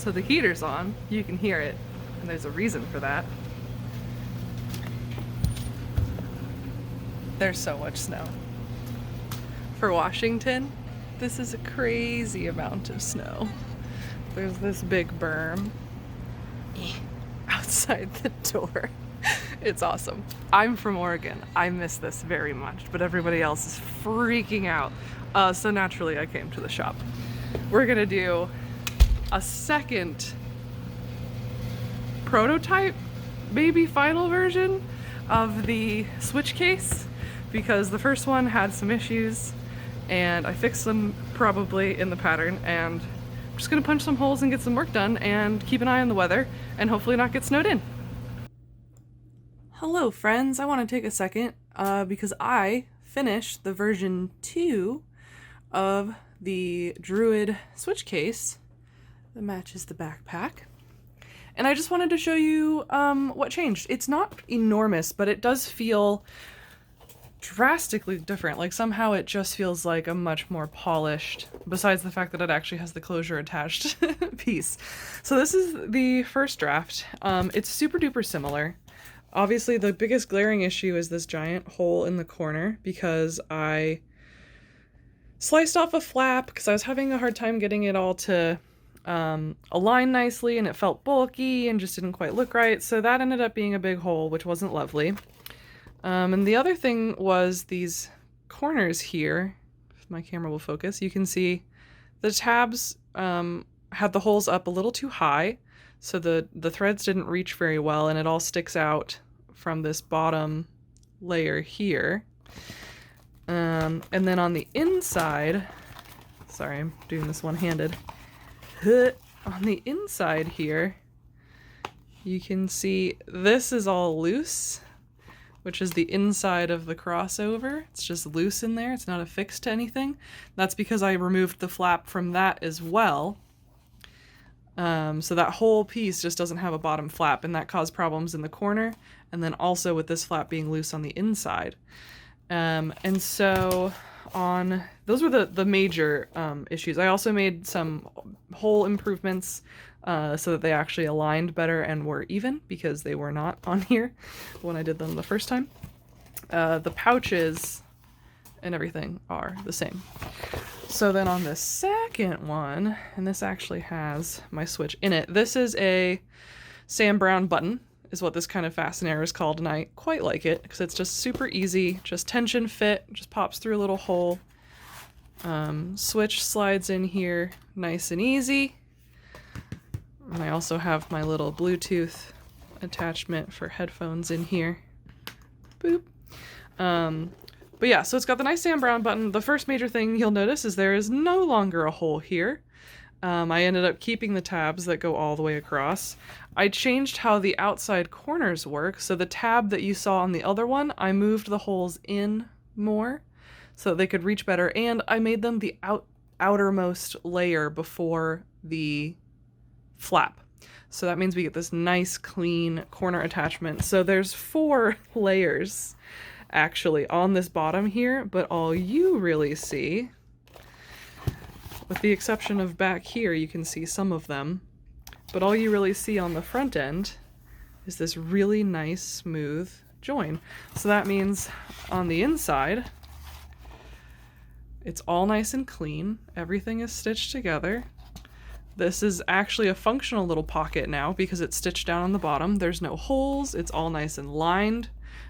So the heater's on, you can hear it, and there's a reason for that. There's so much snow. For Washington, this is a crazy amount of snow. There's this big berm outside the door. It's awesome. I'm from Oregon. I miss this very much, but everybody else is freaking out. So naturally I came to the shop. We're gonna do a second prototype, maybe final version of the Switch Case, because the first one had some issues and I fixed them probably in the pattern, and I'm just gonna punch some holes and get some work done and keep an eye on the weather and hopefully not get snowed in. Hello friends, I want to take a second because I finished the version 2 of the Druid Switch Case that matches the backpack. And I just wanted to show you what changed. It's not enormous, but it does feel drastically different. Like somehow it just feels like a much more polished, besides the fact that it actually has the closure attached piece. So this is the first draft. It's super duper similar. Obviously the biggest glaring issue is this giant hole in the corner because I sliced off a flap because I was having a hard time getting it all to align nicely, and it felt bulky and just didn't quite look right. So that ended up being a big hole, which wasn't lovely. And the other thing was these corners here. If my camera will focus, you can see the tabs had the holes up a little too high, so the threads didn't reach very well, and it all sticks out from this bottom layer here. And then on the inside, sorry, I'm doing this one-handed. On the inside here, you can see this is all loose, which is the inside of the crossover. It's just loose in there. It's not affixed to anything. That's because I removed the flap from that as well. So that whole piece just doesn't have a bottom flap, and that caused problems in the corner, and then also with this flap being loose on the inside. And so those were the major issues. I also made some hole improvements so that they actually aligned better and were even, because they were not on here when I did them the first time. The pouches and everything are the same. So then on the second one, and this actually has my Switch in it, this is a Sam Brown button, is what this kind of fastener is called, and I quite like it because it's just super easy, just tension fit, just pops through a little hole. Switch slides in here nice and easy. And I also have my little Bluetooth attachment for headphones in here. Boop. But yeah, so it's got the nice Sam Brown button. The first major thing you'll notice is there is no longer a hole here. I ended up keeping the tabs that go all the way across. I changed how the outside corners work. So the tab that you saw on the other one, I moved the holes in more so they could reach better, and I made them the outermost layer before the flap. So that means we get this nice clean corner attachment. So there's 4 layers actually on this bottom here, but all you really see, with the exception of back here, you can see some of them, but all you really see on the front end is this really nice smooth join. So that means on the inside, it's all nice and clean. Everything is stitched together. This is actually a functional little pocket now because it's stitched down on the bottom. There's no holes. It's all nice and lined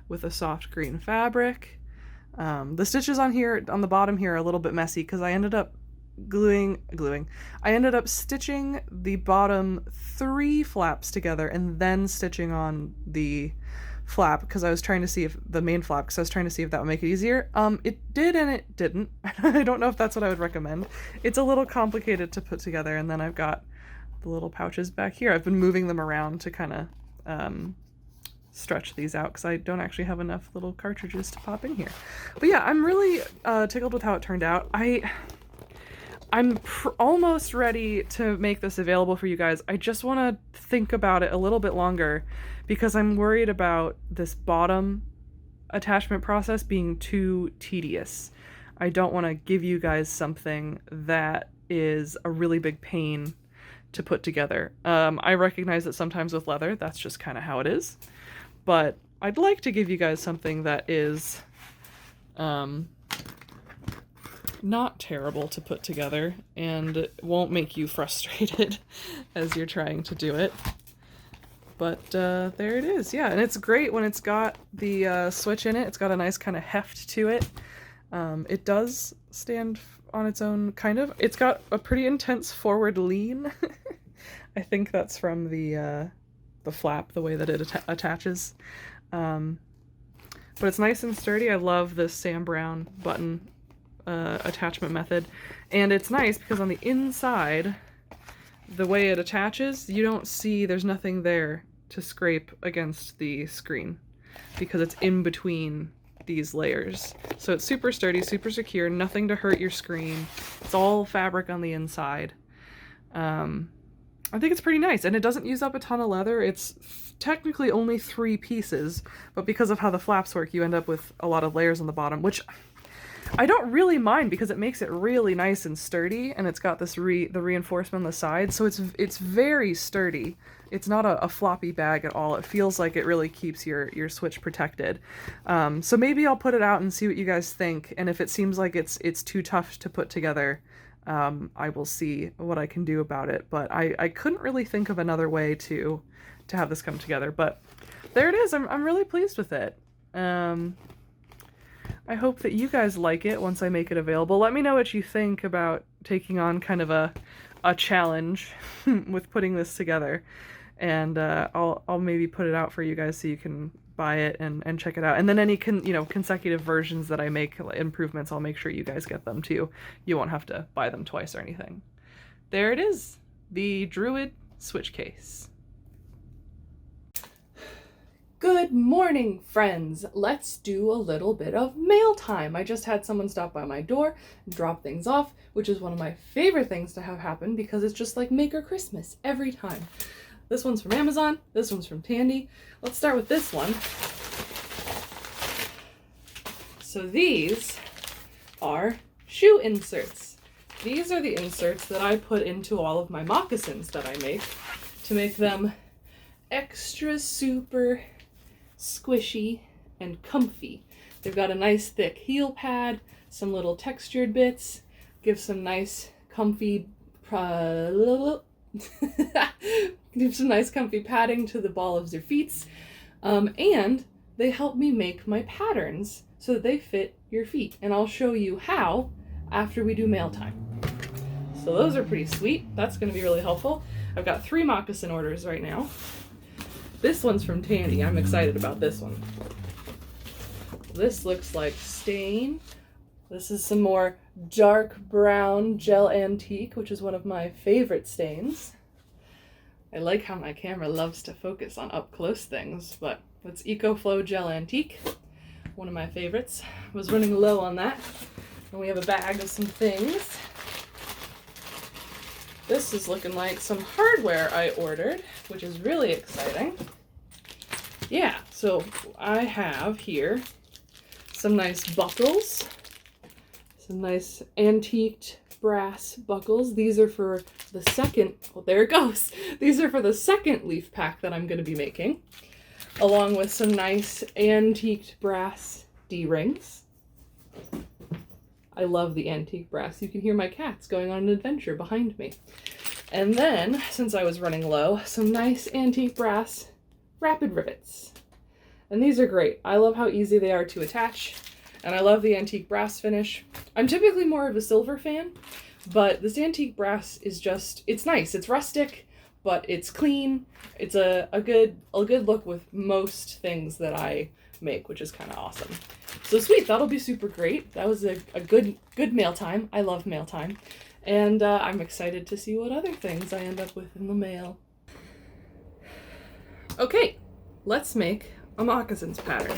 with a soft green fabric. The stitches on the bottom here are a little bit messy because I ended up I ended up stitching the bottom 3 flaps together and then stitching on the flap because I was trying to see if the main flap because I was trying to see if that would make it easier. It did and it didn't. I don't know if that's what I would recommend. It's a little complicated to put together, and then I've got the little pouches back here. I've been moving them around to kind of stretch these out because I don't actually have enough little cartridges to pop in here. But yeah, I'm really tickled with how it turned out. I'm almost ready to make this available for you guys. I just want to think about it a little bit longer because I'm worried about this bottom attachment process being too tedious. I don't want to give you guys something that is a really big pain to put together. I recognize that sometimes with leather, that's just kind of how it is. But I'd like to give you guys something that is not terrible to put together and won't make you frustrated as you're trying to do it. But there it is, yeah, and it's great when it's got the switch in it. It's got a nice kind of heft to it. It does stand on its own, kind of. It's got a pretty intense forward lean. I think that's from the flap, the way that it attaches. But it's nice and sturdy. I love this Sam Brown button attachment method. And it's nice because on the inside, the way it attaches, you don't see, there's nothing there to scrape against the screen because it's in between these layers. So it's super sturdy, super secure, nothing to hurt your screen. It's all fabric on the inside. I think it's pretty nice, and it doesn't use up a ton of leather. It's technically only 3 pieces, but because of how the flaps work, you end up with a lot of layers on the bottom, which I don't really mind because it makes it really nice and sturdy, and it's got this the reinforcement on the side, so it's very sturdy. It's not a floppy bag at all. It feels like it really keeps your Switch protected. So maybe I'll put it out and see what you guys think, and if it seems like it's too tough to put together, I will see what I can do about it. But I couldn't really think of another way to have this come together. But there it is. I'm really pleased with it. I hope that you guys like it once I make it available. Let me know what you think about taking on kind of a challenge with putting this together. And I'll maybe put it out for you guys so you can buy it and check it out. And then any consecutive versions that I make, improvements, I'll make sure you guys get them too. You won't have to buy them twice or anything. There it is, the Druid Switch Case. Good morning, friends. Let's do a little bit of mail time. I just had someone stop by my door and drop things off, which is one of my favorite things to have happen because it's just like Maker Christmas every time. This one's from Amazon, this one's from Tandy. Let's start with this one. So these are shoe inserts. These are the inserts that I put into all of my moccasins that I make to make them extra super squishy and comfy. They've got a nice thick heel pad, some little textured bits, give some nice comfy give some nice comfy padding to the ball of your feet, and they help me make my patterns so that they fit your feet, and I'll show you how after we do mail time. So those are pretty sweet. That's going to be really helpful. I've got 3 moccasin orders right now. This one's from Tandy. I'm excited about this one. This looks like stain. This is some more dark brown gel antique, which is one of my favorite stains. I like how my camera loves to focus on up close things, but that's EcoFlow Gel Antique, one of my favorites. Was running low on that. And we have a bag of some things. This is looking like some hardware I ordered, which is really exciting. Yeah, so I have here some nice buckles, some nice antiqued brass buckles. These are for the second, oh, there it goes. These are for the second leaf pack that I'm going to be making, along with some nice antiqued brass D-rings. I love the antique brass. You can hear my cats going on an adventure behind me. And then, since I was running low, some nice antique brass rapid rivets. And these are great. I love how easy they are to attach, and I love the antique brass finish. I'm typically more of a silver fan, but this antique brass is just, it's nice. It's rustic, but it's clean. It's a good look with most things that I make, which is kind of awesome. So sweet, that'll be super great. That was a good mail time. I love mail time. And I'm excited to see what other things I end up with in the mail. Okay, let's make a moccasins pattern.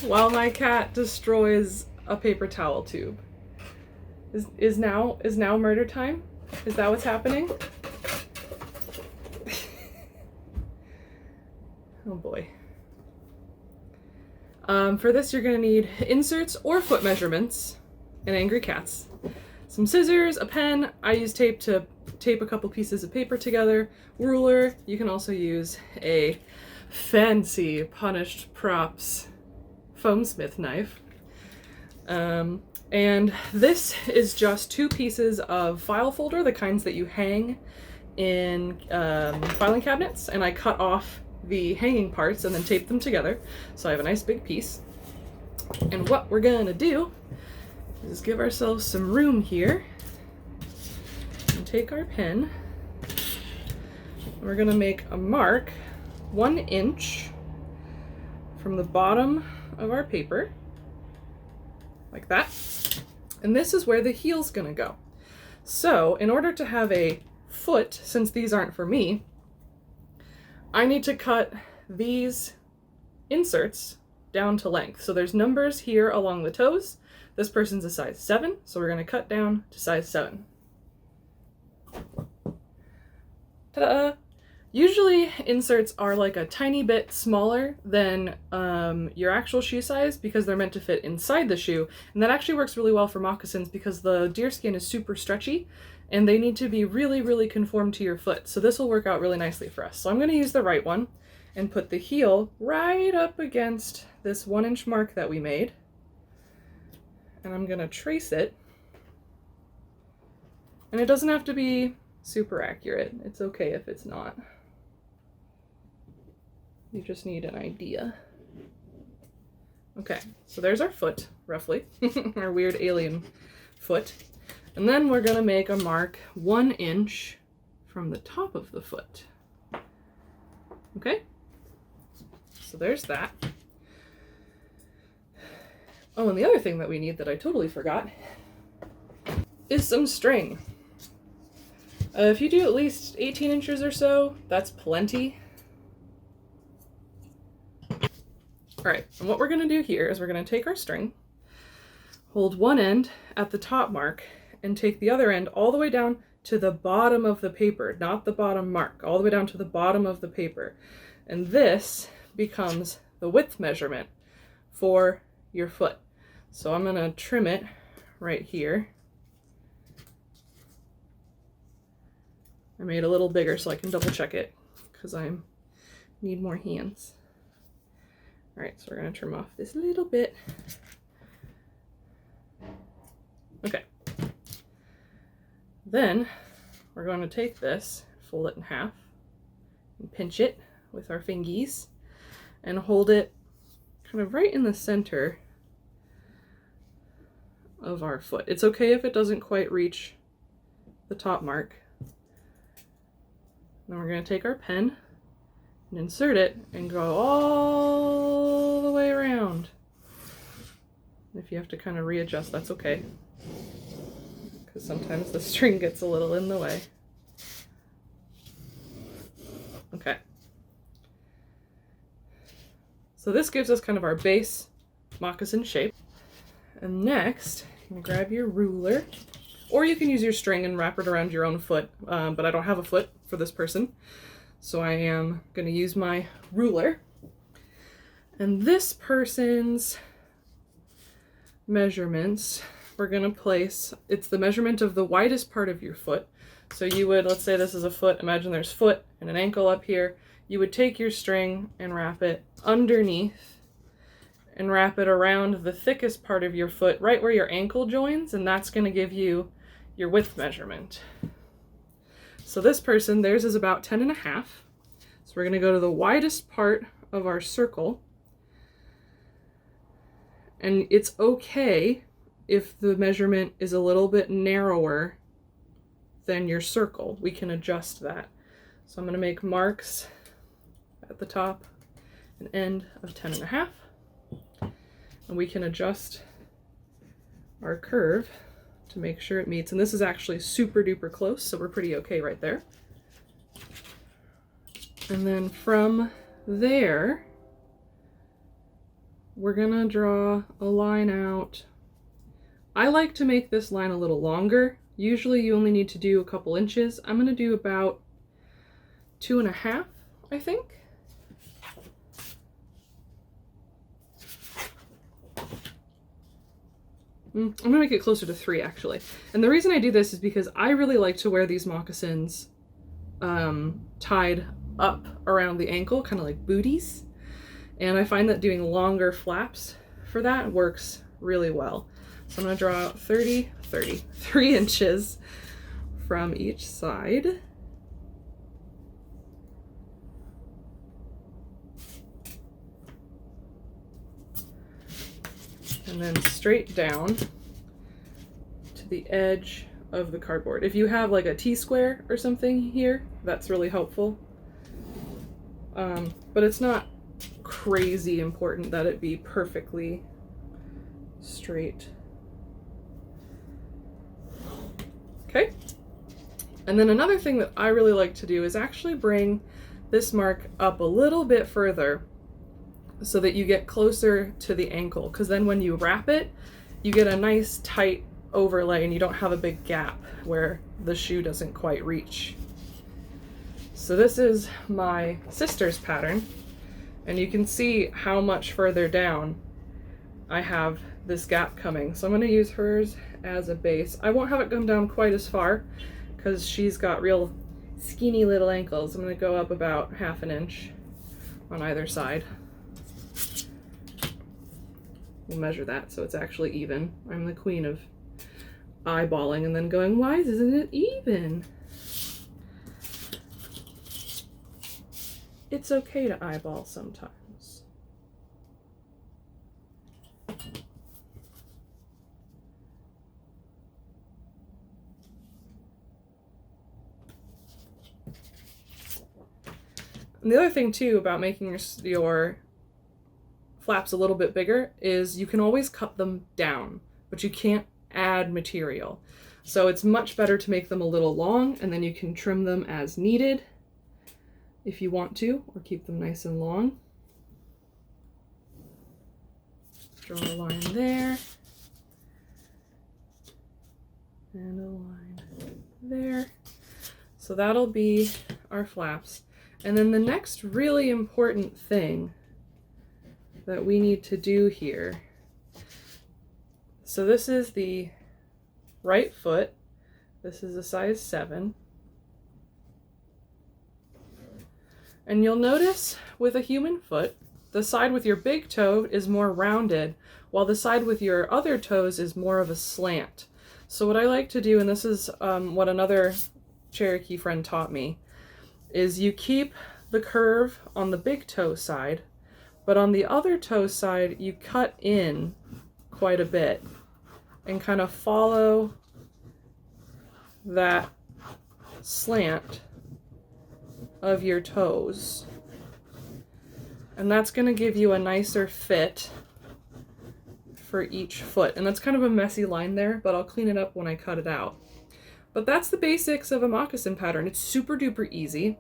While my cat destroys a paper towel tube. Is now murder time? Is that what's happening? Oh boy. For this you're going to need inserts or foot measurements and angry cats. some scissors, a pen. I use tape to tape a couple pieces of paper together, ruler. You can also use a fancy Punished Props foam smith knife. And this is just 2 pieces of file folder, the kinds that you hang in filing cabinets, and I cut off the hanging parts and then tape them together, so I have a nice big piece. And what we're gonna do is give ourselves some room here and take our pen. We're gonna make a mark 1 inch from the bottom of our paper, like that. And this is where the heel's gonna go. So in order to have a foot, since these aren't for me, I need to cut these inserts down to length. So there's numbers here along the toes. This person's a size 7, so we're gonna cut down to size 7. Ta-da! Usually inserts are like a tiny bit smaller than your actual shoe size because they're meant to fit inside the shoe, and that actually works really well for moccasins because the deer skin is super stretchy and they need to be really, really conformed to your foot. So this will work out really nicely for us. So I'm going to use the right one and put the heel right up against this 1 inch mark that we made, and I'm going to trace it. And it doesn't have to be super accurate. It's okay if it's not. You just need an idea. Okay, so there's our foot, roughly. Our weird alien foot. And then we're gonna make a mark 1 inch from the top of the foot. Okay? So there's that. Oh, and the other thing that we need that I totally forgot is some string. If you do at least 18 inches or so, that's plenty. All right, and what we're gonna do here is we're gonna take our string, hold one end at the top mark, and take the other end all the way down to the bottom of the paper, not the bottom mark, all the way down to the bottom of the paper. And this becomes the width measurement for your foot. So I'm gonna trim it right here. I made it a little bigger so I can double check it because I need more hands. All right, so we're gonna trim off this little bit. Okay. Then we're going to take this, fold it in half, and pinch it with our fingies, and hold it kind of right in the center of our foot. It's okay if it doesn't quite reach the top mark. Then we're going to take our pen and insert it and go all the way around. If you have to kind of readjust, that's okay, because sometimes the string gets a little in the way. Okay. So this gives us kind of our base moccasin shape. And next, you can grab your ruler, or you can use your string and wrap it around your own foot, but I don't have a foot for this person, so I am going to use my ruler. And this person's measurements, we're going to place, it's the measurement of the widest part of your foot. So you would, let's say this is a foot, imagine there's foot and an ankle up here. You would take your string and wrap it underneath and wrap it around the thickest part of your foot, right where your ankle joins, and that's going to give you your width measurement. So this person, theirs is about 10.5. So we're going to go to the widest part of our circle. And it's okay if the measurement is a little bit narrower than your circle. We can adjust that. So I'm going to make marks at the top and end of 10.5. And we can adjust our curve to make sure it meets. And this is actually super duper close, so we're pretty okay right there. And then from there, we're gonna draw a line out. I like to make this line a little longer. Usually you only need to do a couple inches. I'm gonna do about 2.5, I think. I'm gonna make it closer to 3 actually. And the reason I do this is because I really like to wear these moccasins tied up around the ankle, kind of like booties. And I find that doing longer flaps for that works really well. So I'm gonna draw out 3 inches from each side. And then straight down to the edge of the cardboard. If you have like a T-square or something here, that's really helpful. But it's not crazy important that it be perfectly straight. Okay. And then another thing that I really like to do is actually bring this mark up a little bit further so that you get closer to the ankle, because then when you wrap it, you get a nice tight overlay and you don't have a big gap where the shoe doesn't quite reach. So this is my sister's pattern, and you can see how much further down I have this gap coming. So I'm going to use hers as a base. I won't have it come down quite as far because she's got real skinny little ankles. I'm going to go up about 1/2 inch on either side. We'll measure that so it's actually even. I'm the queen of eyeballing and then going, why isn't it even? It's okay to eyeball sometimes. And the other thing too about making your flaps a little bit bigger is you can always cut them down, but you can't add material. So it's much better to make them a little long, and then you can trim them as needed if you want to, or keep them nice and long. Draw a line there, and a line there. So that'll be our flaps. And then the next really important thing that we need to do here. So this is the right foot. This is a size 7. And you'll notice with a human foot, the side with your big toe is more rounded, while the side with your other toes is more of a slant. So what I like to do, and this is what another Cherokee friend taught me, is you keep the curve on the big toe side, but on the other toe side, you cut in quite a bit and kind of follow that slant of your toes. And that's going to give you a nicer fit for each foot. And that's kind of a messy line there, but I'll clean it up when I cut it out. But that's the basics of a moccasin pattern. It's super duper easy.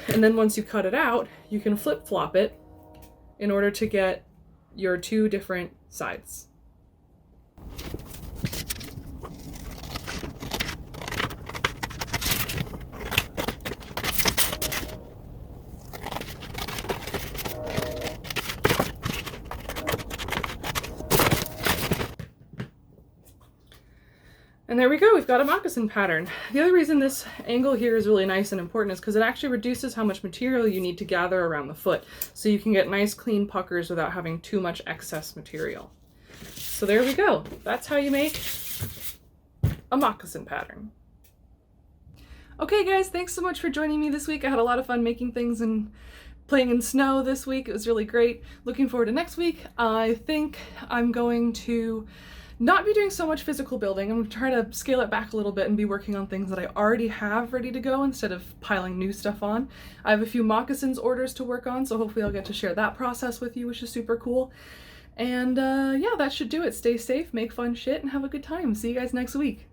And then once you cut it out, you can flip-flop it in order to get your 2 different sides. And there we go, we've got a moccasin pattern. The other reason this angle here is really nice and important is because it actually reduces how much material you need to gather around the foot. So you can get nice clean puckers without having too much excess material. So there we go. That's how you make a moccasin pattern. Okay guys, thanks so much for joining me this week. I had a lot of fun making things and playing in snow this week. It was really great. Looking forward to next week. I think I'm going to not be doing so much physical building. I'm going to try to scale it back a little bit and be working on things that I already have ready to go instead of piling new stuff on. I have a few moccasins orders to work on, so hopefully I'll get to share that process with you, which is super cool. And yeah, that should do it. Stay safe, make fun shit, and have a good time. See you guys next week.